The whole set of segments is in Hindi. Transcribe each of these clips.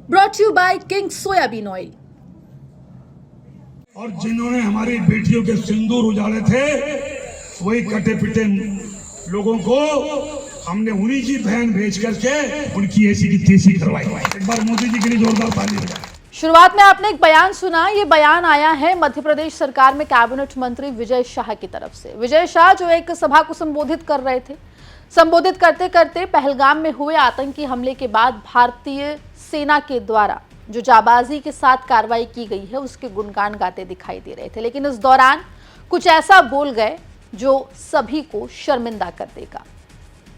brought to you by King Soybean Oil. और जिन्होंने हमारी बेटियों के सिंदूर उजाड़े थे वही कटे पिटे लोगों को हमने उन्हीं की बहन भेज करके उनकी ऐसी की तैसी करवाई। एक बार मोदी जी के लिए जोरदार ताली बजाएं। शुरुआत में आपने एक बयान सुना। ये बयान आया है मध्य प्रदेश सरकार में कैबिनेट मंत्री विजय शाह की तरफ से। विजय शाह जो एक सभा को संबोधित कर रहे थे, संबोधित करते करते पहलगाम में हुए आतंकी हमले के बाद भारतीय सेना के द्वारा जो जाबाजी के साथ कार्रवाई की गई है उसके गुणगान गाते दिखाई दे रहे थे, लेकिन इस दौरान कुछ ऐसा बोल गए जो सभी को शर्मिंदा कर देगा।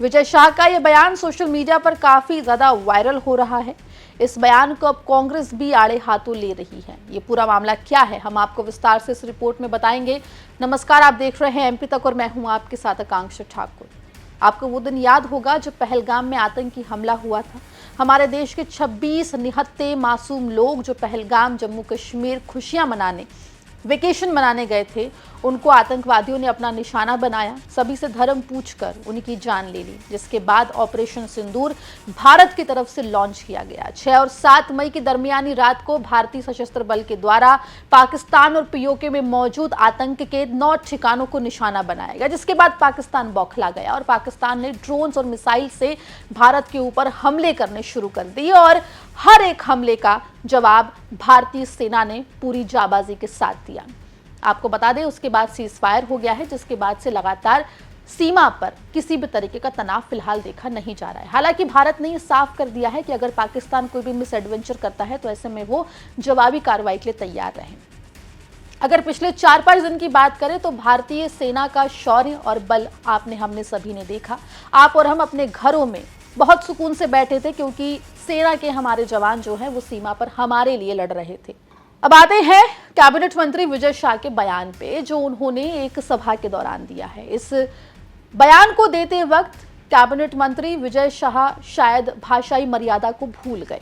विजय शाह का यह बयान सोशल मीडिया पर काफी ज्यादा वायरल हो रहा है। इस बयान को अब कांग्रेस भी आड़े हाथों ले रही है। ये पूरा मामला क्या है हम आपको विस्तार से इस रिपोर्ट में बताएंगे। नमस्कार, आप देख रहे हैं एमपी तक और मैं हूं आपके साथ आकांक्षा ठाकुर। आपको वो दिन याद होगा जब पहलगाम में आतंकी हमला हुआ था। हमारे देश के 26 निहत्थे मासूम लोग जो पहलगाम जम्मू कश्मीर खुशियां मनाने, वेकेशन मनाने गए थे, उनको आतंकवादियों ने अपना निशाना बनाया। सभी से धर्म पूछकर उनकी जान ले ली, जिसके बाद ऑपरेशन सिंदूर भारत की तरफ से लॉन्च किया गया। 6 और 7 मई की दरमियानी रात को भारतीय सशस्त्र बल के द्वारा पाकिस्तान और पीओके में मौजूद आतंक के 9 ठिकानों को निशाना बनाया गया, जिसके बाद पाकिस्तान बौखला गया और पाकिस्तान ने ड्रोन्स और मिसाइल से भारत के ऊपर हमले करने शुरू कर दिए और हर एक हमले का जवाब भारतीय सेना ने पूरी जाबाजी के साथ दिया। आपको बता दें उसके बाद सीज फायर हो गया है, जिसके बाद से लगातार सीमा पर किसी भी तरीके का तनाव फिलहाल देखा नहीं जा रहा है। हालांकि भारत ने यह साफ कर दिया है कि अगर पाकिस्तान कोई भी मिस एडवेंचर करता है तो ऐसे में वो जवाबी कार्रवाई के लिए तैयार रहे। अगर पिछले 4-5 दिन की बात करें तो भारतीय सेना का शौर्य और बल आपने हमने सभी ने देखा। आप और हम अपने घरों में बहुत सुकून से बैठे थे क्योंकि सेना के हमारे जवान जो हैं वो सीमा पर हमारे लिए लड़ रहे थे। अब आते हैं कैबिनेट मंत्री विजय शाह के बयान पे जो उन्होंने एक सभा के दौरान दिया है। इस बयान को देते वक्त कैबिनेट मंत्री विजय शाह शायद भाषाई मर्यादा को भूल गए,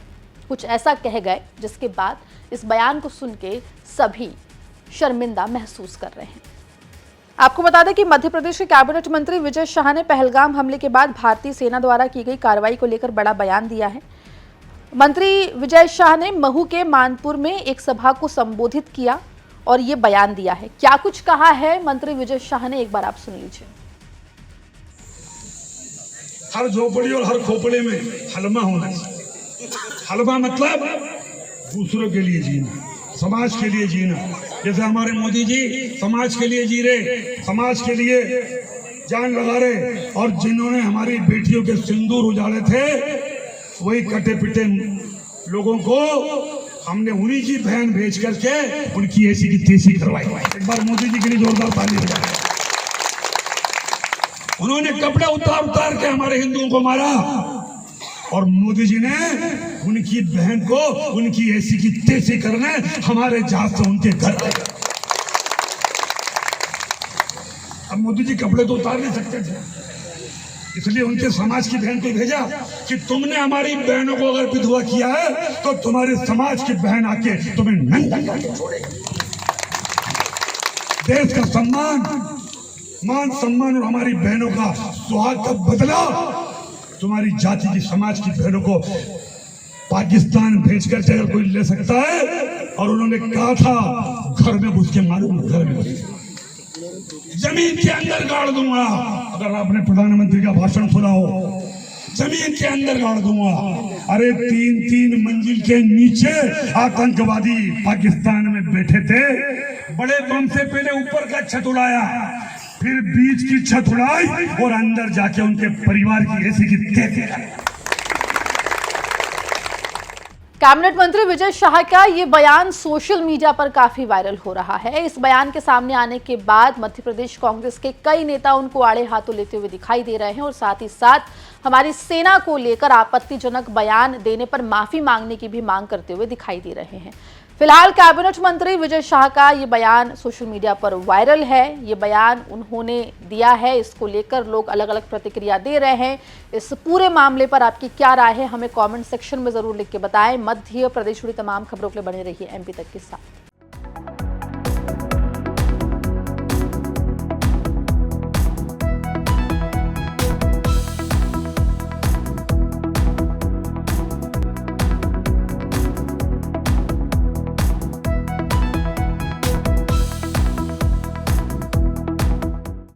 कुछ ऐसा कह गए जिसके बाद इस बयान को सुन के सभी शर्मिंदा महसूस कर रहे हैं। आपको बता दें कि मध्य प्रदेश के कैबिनेट मंत्री विजय शाह ने पहलगाम हमले के बाद भारतीय सेना द्वारा की गई कार्रवाई को लेकर बड़ा बयान दिया है। मंत्री विजय शाह ने महू के मानपुर में एक सभा को संबोधित किया और ये बयान दिया है। क्या कुछ कहा है मंत्री विजय शाह ने, एक बार आप सुन लीजिए। हर झोपड़ी और हर खोपड़े में हलमा होना चाहिए। हलमा मतलब दूसरों के लिए जीना, समाज के लिए जीना। जैसे हमारे मोदी जी समाज के लिए जी रहे, समाज के लिए जान लगा रहे। और जिन्होंने हमारी बेटियों के सिंदूर उजाड़े थे वही कटे पिटे लोगों को हमने उन्हीं की बहन भेज करके उनकी ऐसी की तैसी करवाई। एक बार मोदी जी के लिए जोरदार ताली बजाएं। उन्होंने कपड़े उतार उतार के हमारे हिंदुओं को मारा और मोदी जी ने उनकी बहन को उनकी ऐसी की तैसी करने हमारे जहाज से उनके घर आए। अब मोदी जी कपड़े तो उतार नहीं सकते थे, इसलिए उनके समाज की बहन को भेजा कि तुमने हमारी बहनों को अगर विधवा किया है तो तुम्हारे समाज की बहन आके तुम्हें नंगा करके छोड़ेगी। देश का सम्मान, मान सम्मान और हमारी बहनों का सुहाग का बदला तुम्हारी जाति की समाज की बहनों को पाकिस्तान भेज कर अगर कोई ले सकता है। और उन्होंने कहा था घर में घुस के मारूंगा, घर में घुस के जमीन के अंदर गाड़ दूंगा। अगर आपने प्रधानमंत्री का भाषण सुना हो, जमीन के अंदर गाड़ दूंगा। अरे 3-3 मंजिल के नीचे आतंकवादी पाकिस्तान में बैठे थे। बड़े बम से पहले ऊपर का छत उड़ाया, फिर बीच की छत उड़ाई और अंदर जाके उनके परिवार की ऐसी की तैसी। कैबिनेट मंत्री विजय शाह का ये बयान सोशल मीडिया पर काफी वायरल हो रहा है। इस बयान के सामने आने के बाद मध्य प्रदेश कांग्रेस के कई नेता उनको आड़े हाथों लेते हुए दिखाई दे रहे हैं और साथ ही साथ हमारी सेना को लेकर आपत्तिजनक बयान देने पर माफी मांगने की भी मांग करते हुए दिखाई दे रहे हैं। फिलहाल कैबिनेट मंत्री विजय शाह का ये बयान सोशल मीडिया पर वायरल है। ये बयान उन्होंने दिया है, इसको लेकर लोग अलग अलग प्रतिक्रिया दे रहे हैं। इस पूरे मामले पर आपकी क्या राय है, हमें कमेंट सेक्शन में जरूर लिख के बताएं। मध्य प्रदेश जुड़ी तमाम खबरों के लिए बने रहिए एमपी तक के साथ।